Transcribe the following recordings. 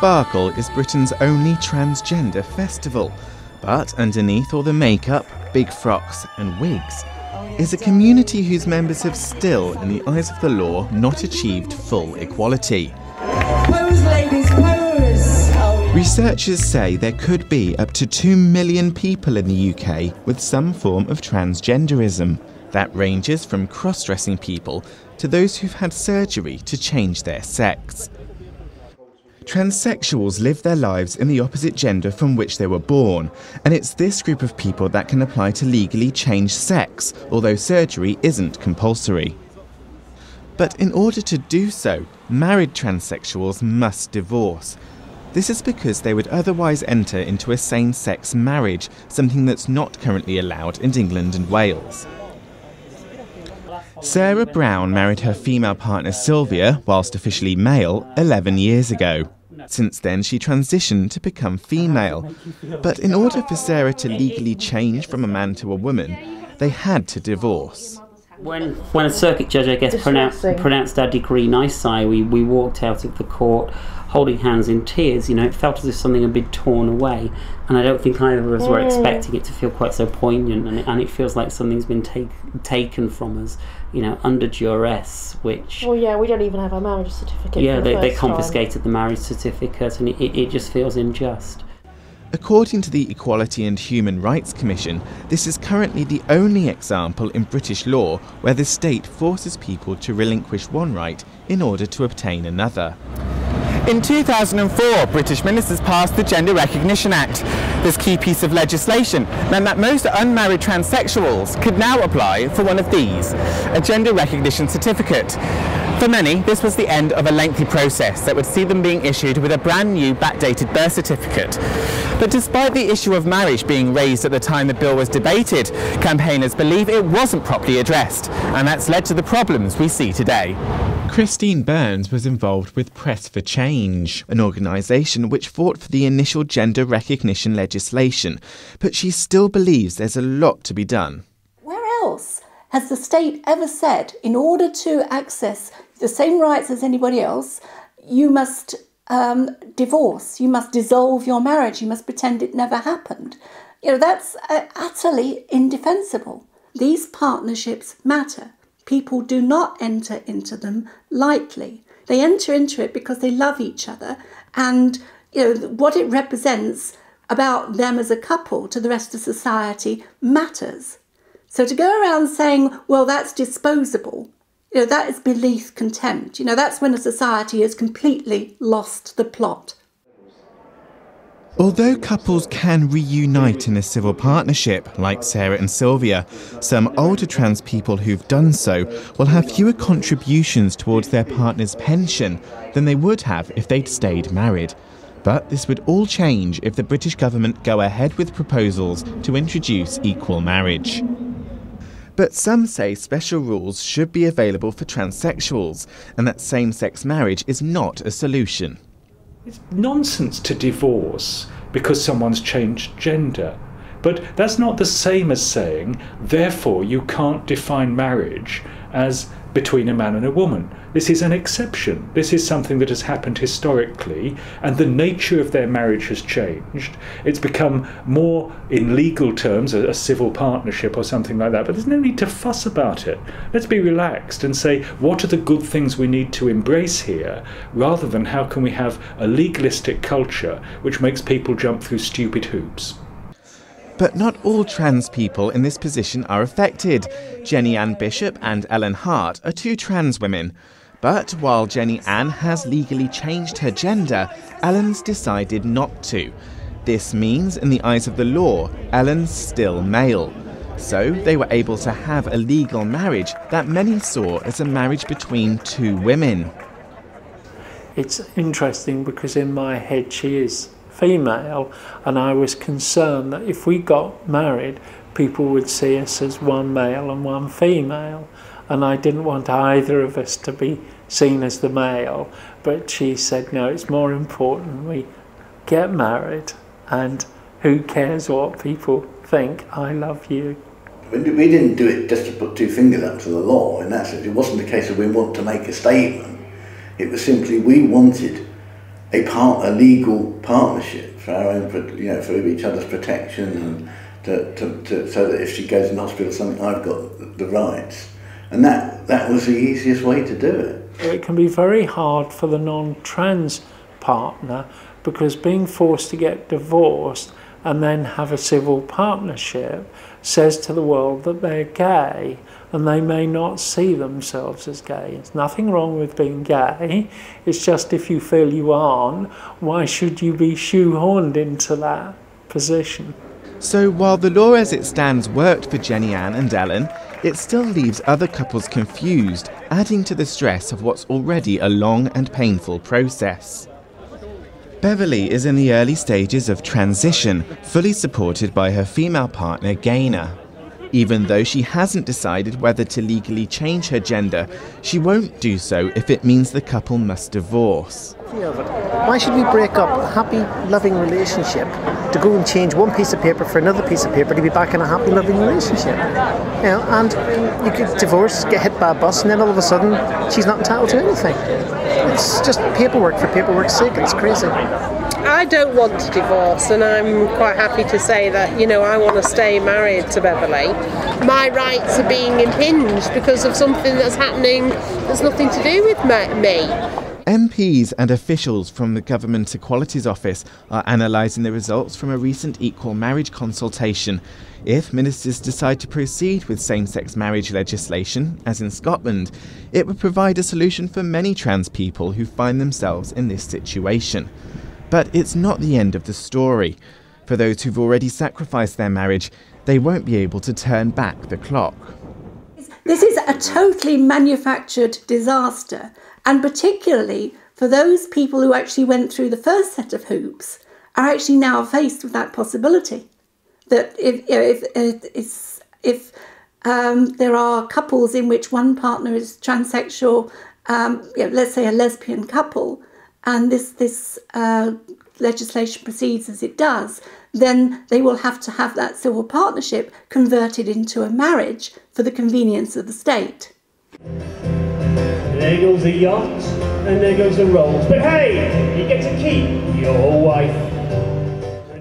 Sparkle is Britain's only transgender festival. But underneath all the makeup, big frocks and wigs is a community whose members have still, in the eyes of the law, not achieved full equality. Pose, ladies, pose! Researchers say there could be up to 2 million people in the UK with some form of transgenderism. That ranges from cross-dressing people to those who've had surgery to change their sex. Transsexuals live their lives in the opposite gender from which they were born, and it's this group of people that can apply to legally change sex, although surgery isn't compulsory. But in order to do so, married transsexuals must divorce. This is because they would otherwise enter into a same-sex marriage, something that's not currently allowed in England and Wales. Sarah Brown married her female partner Sylvia, whilst officially male, 11 years ago. Since then, she transitioned to become female. But in order for Sarah to legally change from a man to a woman, they had to divorce. When a circuit judge, I guess, pronounced our decree nisi, we walked out of the court holding hands in tears. You know, it felt as if something had been torn away, and I don't think either of us were expecting it to feel quite so poignant, and it feels like something's been taken from us, you know, under duress, which... Well, yeah, we don't even have our marriage certificate. Yeah, they confiscated the marriage certificate, and it just feels unjust. According to the Equality and Human Rights Commission, this is currently the only example in British law where the state forces people to relinquish one right in order to obtain another. In 2004, British ministers passed the Gender Recognition Act. This key piece of legislation meant that most unmarried transsexuals could now apply for one of these, a gender recognition certificate. For many, this was the end of a lengthy process that would see them being issued with a brand new backdated birth certificate. But despite the issue of marriage being raised at the time the bill was debated, campaigners believe it wasn't properly addressed, and that's led to the problems we see today. Christine Burns was involved with Press for Change, an organisation which fought for the initial gender recognition legislation, but she still believes there's a lot to be done. Where else has the state ever said, in order to access the same rights as anybody else, you must divorce, you must dissolve your marriage, you must pretend it never happened? You know, that's utterly indefensible. These partnerships matter. People do not enter into them lightly. They enter into it because they love each other, and you know what it represents about them as a couple to the rest of society matters. So to go around saying, well, that's disposable, you know, that is beneath contempt. You know, that's when a society has completely lost the plot. Although couples can reunite in a civil partnership, like Sarah and Sylvia, some older trans people who've done so will have fewer contributions towards their partner's pension than they would have if they'd stayed married. But this would all change if the British government go ahead with proposals to introduce equal marriage. But some say special rules should be available for transsexuals, and that same-sex marriage is not a solution. It's nonsense to divorce because someone's changed gender. But that's not the same as saying, therefore you can't define marriage as between a man and a woman. This is an exception. This is something that has happened historically, and the nature of their marriage has changed. It's become more, in legal terms, a civil partnership or something like that, but there's no need to fuss about it. Let's be relaxed and say, what are the good things we need to embrace here, rather than how can we have a legalistic culture which makes people jump through stupid hoops. But not all trans people in this position are affected. Jenny Ann Bishop and Ellen Hart are two trans women. But while Jenny Ann has legally changed her gender, Ellen's decided not to. This means, in the eyes of the law, Ellen's still male. So they were able to have a legal marriage that many saw as a marriage between two women. It's interesting because in my head she is female, and I was concerned that if we got married, people would see us as one male and one female, and I didn't want either of us to be seen as the male. But she said, no, it's more important we get married, and who cares what people think, I love you. We didn't do it just to put two fingers up to the law. In that sense, it wasn't a case of we want to make a statement. It was simply we wanted a legal partnership for our own, for each other's protection, and so that if she goes in hospital or something, I've got the rights. And that was the easiest way to do it. It can be very hard for the non-trans partner, because being forced to get divorced and then have a civil partnership says to the world that they're gay, and they may not see themselves as gay. There's nothing wrong with being gay, it's just if you feel you aren't, why should you be shoehorned into that position? So while the law as it stands worked for Jenny Ann and Ellen, it still leaves other couples confused, adding to the stress of what's already a long and painful process. Beverly is in the early stages of transition, fully supported by her female partner Gaynor. Even though she hasn't decided whether to legally change her gender, she won't do so if it means the couple must divorce. Why should we break up a happy, loving relationship to go and change one piece of paper for another piece of paper to be back in a happy, loving relationship? And you could divorce, get hit by a bus, and then all of a sudden she's not entitled to anything. It's just paperwork for paperwork's sake. It's crazy. I don't want to divorce, and I'm quite happy to say that, I want to stay married to Beverly. My rights are being impinged because of something that's happening that's nothing to do with me. MPs and officials from the Government Equalities Office are analysing the results from a recent equal marriage consultation. If ministers decide to proceed with same-sex marriage legislation, as in Scotland, it would provide a solution for many trans people who find themselves in this situation. But it's not the end of the story. For those who've already sacrificed their marriage, they won't be able to turn back the clock. This is a totally manufactured disaster, and particularly for those people who actually went through the first set of hoops are actually now faced with that possibility. That if there are couples in which one partner is transsexual, let's say a lesbian couple, and this legislation proceeds as it does, then they will have to have that civil partnership converted into a marriage for the convenience of the state. There goes the yacht, and there goes the rolls. But hey, you get to keep your wife.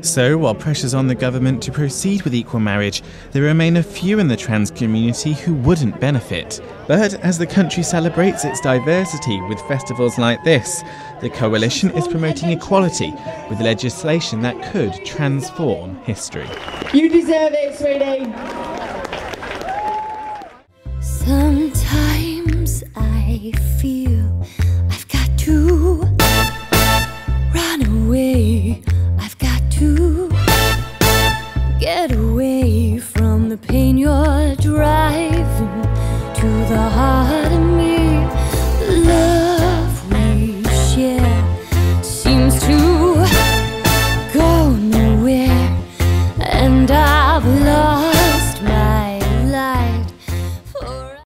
So, while pressure's on the government to proceed with equal marriage, there remain a few in the trans community who wouldn't benefit. But as the country celebrates its diversity with festivals like this, the coalition is promoting equality with legislation that could transform history. You deserve it, sweetie. Sometimes I feel I've got to run away. I've got to get away from the pain you're